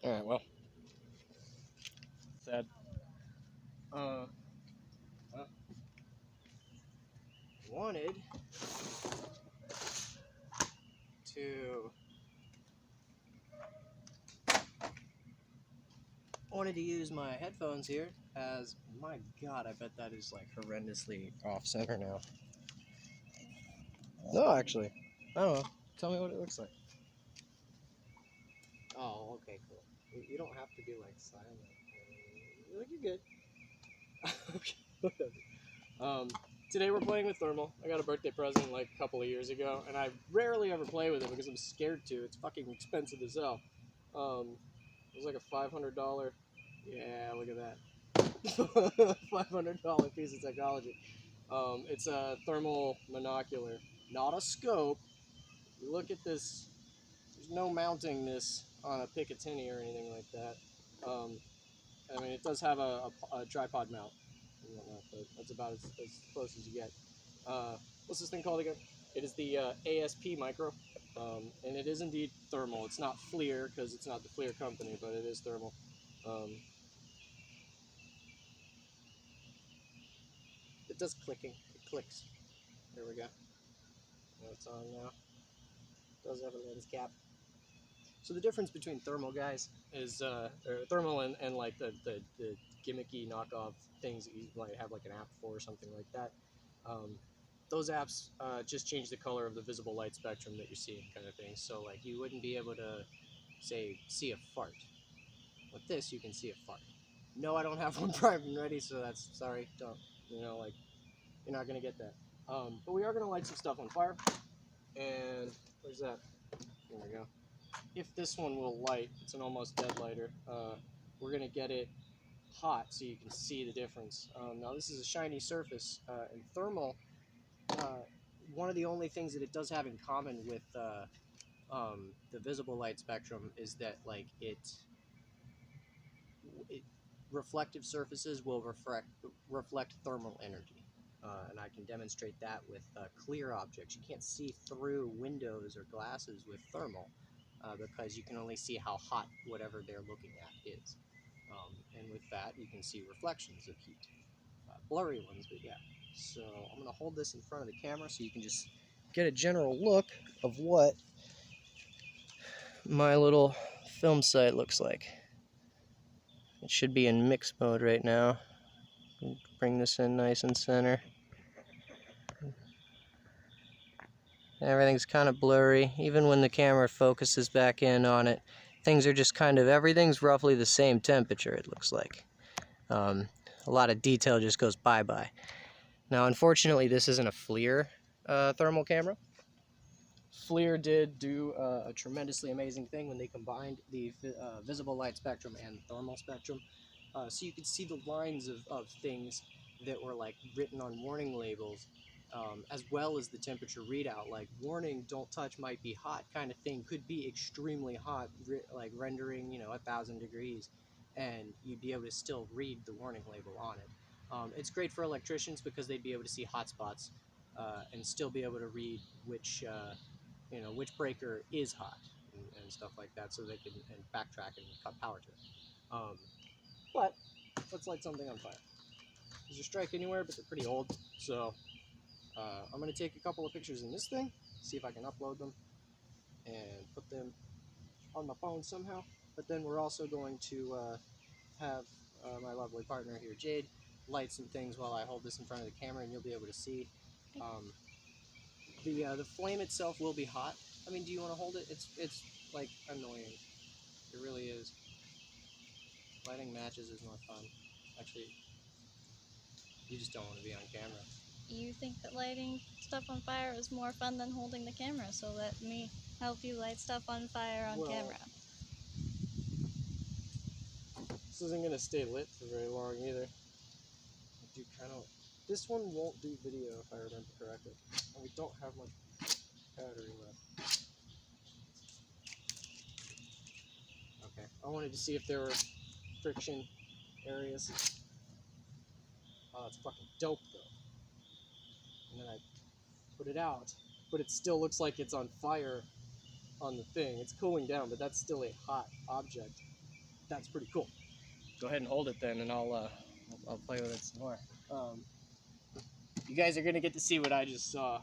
Alright, well. Sad. Uh, wanted to use my headphones here as, my god, I bet that is like horrendously off center now. No, actually. I don't know. Tell me what it looks like. Oh, okay, cool. You don't have to be like silent. Like, you're good. Okay, whatever. Today we're playing with thermal. I got a birthday present like a couple of years ago, and I rarely ever play with it because I'm scared to. It's fucking expensive as hell. It was like a $500. Yeah, look at that. $500 piece of technology. It's a thermal monocular, not a scope. Look at this. There's no mounting this on a Picatinny or anything like that. I mean, it does have a tripod mount and whatnot, but that's about as close as you get. What's this thing called again? It is the ASP Micro, and it is indeed thermal. It's not FLIR because it's not the FLIR company, but it is thermal. It does clicking. It clicks. There we go. It's on now. It does have a lens cap. So the difference between thermal guys is or thermal and like the gimmicky knockoff things that you might have like an app for or something like that. Those apps just change the color of the visible light spectrum that you're seeing, kind of thing. So like you wouldn't be able to say see a fart. With this, you can see a fart. No, I don't have one primed and ready, so that's sorry. Don't like you're not gonna get that. But we are gonna light some stuff on fire. And where's that? There we go. If this one will light, it's an almost dead lighter. We're gonna get it hot so you can see the difference. Now this is a shiny surface, and thermal. One of the only things that it does have in common with the visible light spectrum is that like it reflective surfaces will reflect thermal energy. And I can demonstrate that with clear objects. You can't see through windows or glasses with thermal because you can only see how hot whatever they're looking at is. And with that, you can see reflections of heat. Blurry ones, but yeah. So I'm going to hold this in front of the camera so you can just get a general look of what my little film sight looks like. It should be in mix mode right now. Bring this in nice and center. Everything's kind of blurry. Even when the camera focuses back in on it, things are just kind of, everything's roughly the same temperature, it looks like. A lot of detail just goes bye-bye. Now, unfortunately, this isn't a FLIR thermal camera. FLIR did do a tremendously amazing thing when they combined the visible light spectrum and thermal spectrum. So you could see the lines of things that were like written on warning labels, as well as the temperature readout. Like warning, don't touch, might be hot kind of thing could be extremely hot, like rendering 1,000 degrees, and you'd be able to still read the warning label on it. It's great for electricians because they'd be able to see hot spots and still be able to read which breaker is hot and stuff like that, so they can backtrack and cut power to it. But let's light something on fire. These are strike anywhere, but they're pretty old. So I'm going to take a couple of pictures in this thing, see if I can upload them and put them on my phone somehow. But then we're also going to have my lovely partner here, Jade, light some things while I hold this in front of the camera, and you'll be able to see. The flame itself will be hot. I mean, do you want to hold it? It's like annoying. It really is. Lighting matches is more fun. Actually, you just don't want to be on camera. You think that lighting stuff on fire is more fun than holding the camera, so let me help you light stuff on fire on camera. This isn't going to stay lit for very long either. I do kind of... This one won't do video if I remember correctly. And we don't have much battery left. Okay. I wanted to see if there were friction areas. Oh, that's fucking dope though. And then I put it out, but it still looks like it's on fire on the thing. It's cooling down, but that's still a hot object. that's pretty cool. Go ahead and hold it then, and I'll play with it some more. You guys are gonna get to see what I just saw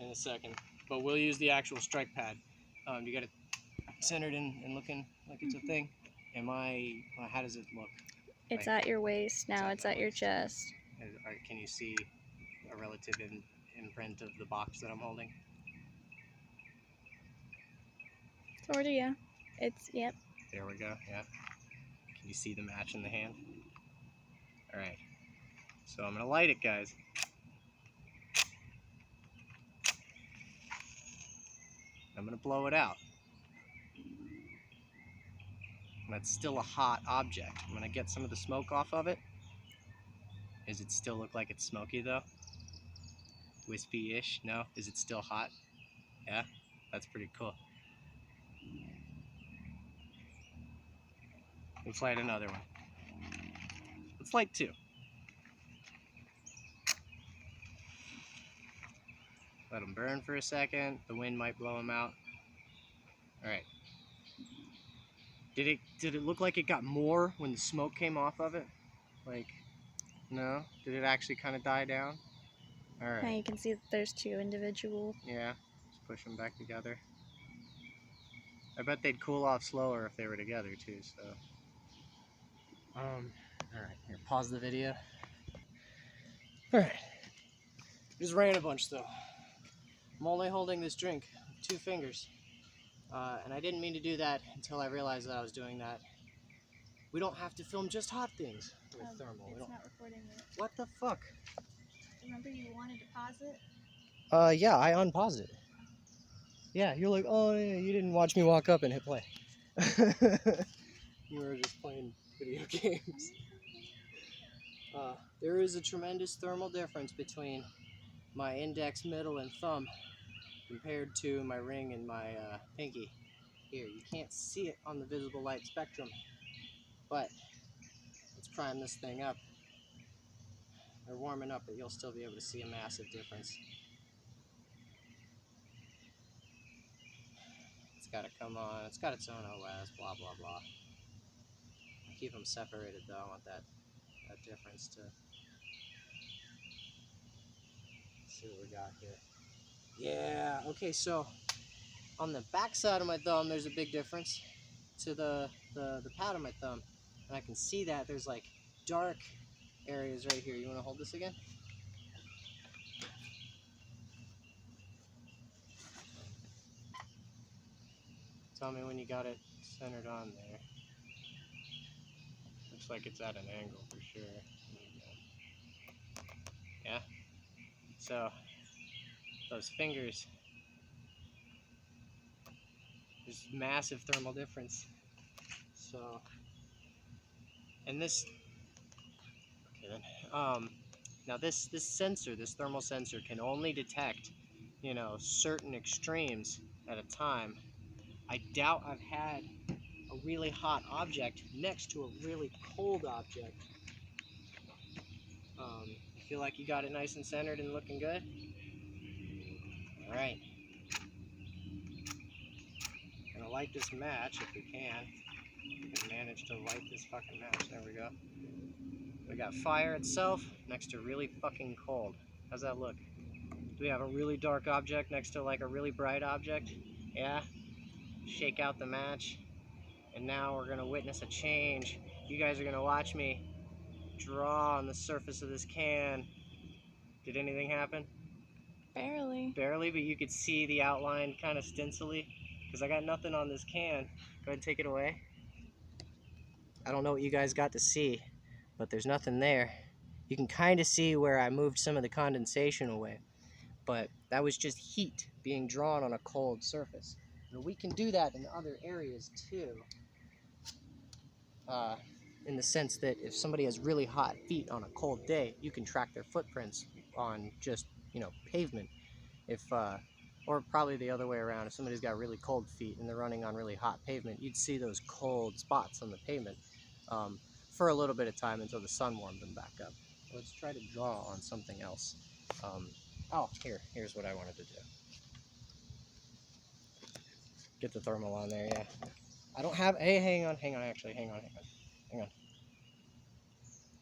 in a second, but we'll use the actual strike pad. You got it centered and looking like it's a thing. How does it look? It's at your waist now. It's at your chest. Can you see a relative imprint of the box that I'm holding? Sorta, yeah. Yep. There we go, yeah. Can you see the match in the hand? Alright, so I'm gonna light it, guys. I'm gonna blow it out. And that's still a hot object. I'm gonna get some of the smoke off of it. Does it still look like it's smoky though? Wispy-ish? No? Is it still hot? Yeah? That's pretty cool. Let's light another one. Let's light two. Let them burn for a second. The wind might blow them out. Alright. Did it look like it got more when the smoke came off of it? Like, no? Did it actually kind of die down? Alright. Now you can see that there's two individual. Yeah, just push them back together. I bet they'd cool off slower if they were together too, so. Alright, here, pause the video. Alright. Just ran a bunch though. I'm only holding this drink with 2 fingers. And I didn't mean to do that until I realized that I was doing that. We don't have to film just hot things with thermal. It's not recording it. What the fuck? Remember you wanted to pause it? Yeah, I unpaused it. Yeah, you're like, oh yeah, you didn't watch me walk up and hit play. You were just playing video games. There is a tremendous thermal difference between my index, middle, and thumb compared to my ring and my pinky. Here, you can't see it on the visible light spectrum, but let's prime this thing up. They're warming up, but you'll still be able to see a massive difference. It's got to come on. It's got its own OS, blah, blah, blah. Keep them separated, though. I want that difference to see what we got here. Yeah, okay, so on the back side of my thumb, there's a big difference to the pad of my thumb. And I can see that there's like dark areas right here. You want to hold this again? Tell me when you got it centered on there. Looks like it's at an angle for sure. Yeah? So, those fingers, there's massive thermal difference. So, and this, okay then, now this sensor, this thermal sensor can only detect, you know, certain extremes at a time. I doubt I've had a really hot object next to a really cold object. You feel like you got it nice and centered and looking good? Alright. Gonna light this match if we can. We can manage to light this fucking match. There we go. We got fire itself next to really fucking cold. How's that look? Do we have a really dark object next to like a really bright object? Yeah? Shake out the match. And now we're gonna witness a change. You guys are gonna watch me draw on the surface of this can. Did anything happen? Barely. Barely, but you could see the outline kind of stencily. Because I got nothing on this can. Go ahead and take it away. I don't know what you guys got to see, but there's nothing there. You can kind of see where I moved some of the condensation away, but that was just heat being drawn on a cold surface. And we can do that in other areas too, in the sense that if somebody has really hot feet on a cold day, you can track their footprints on just, you know, pavement. Or probably the other way around, if somebody's got really cold feet and they're running on really hot pavement, you'd see those cold spots on the pavement for a little bit of time until the sun warmed them back up. Let's try to draw on something else. Oh, here's what I wanted to do. Get the thermal on there, yeah. I don't have. Hey, hang on. Actually, hang on.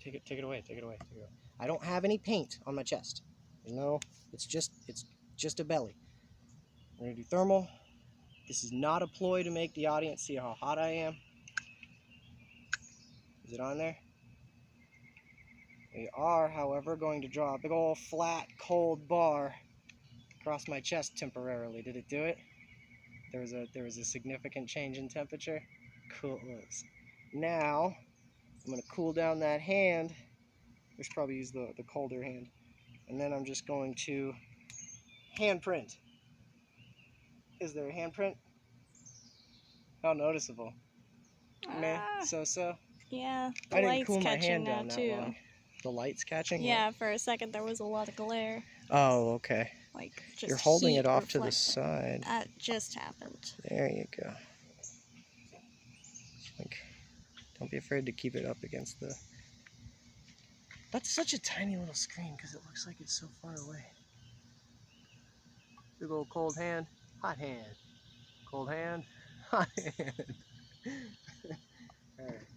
Take it away. I don't have any paint on my chest. No, it's just a belly. We're gonna do thermal. This is not a ploy to make the audience see how hot I am. Is it on there? We are, however, going to draw a big old flat, cold bar across my chest temporarily. Did it do it? There was a significant change in temperature. Cool. Now I'm gonna cool down that hand. We should probably use the colder hand. And then I'm just going to handprint. Is there a handprint? How noticeable? Meh, so. Yeah, I the didn't light's cool my catching hand now down that too. long. The light's catching? Yeah, for a second there was a lot of glare. Oh, okay. Like just You're holding heat it off to the reflecting. side. That just happened. There you go. Like, don't be afraid to keep it up against the... That's such a tiny little screen because it looks like it's so far away. Big old cold hand, hot hand. Cold hand, hot hand. Alright,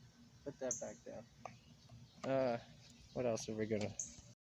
put that back down. What else are we gonna...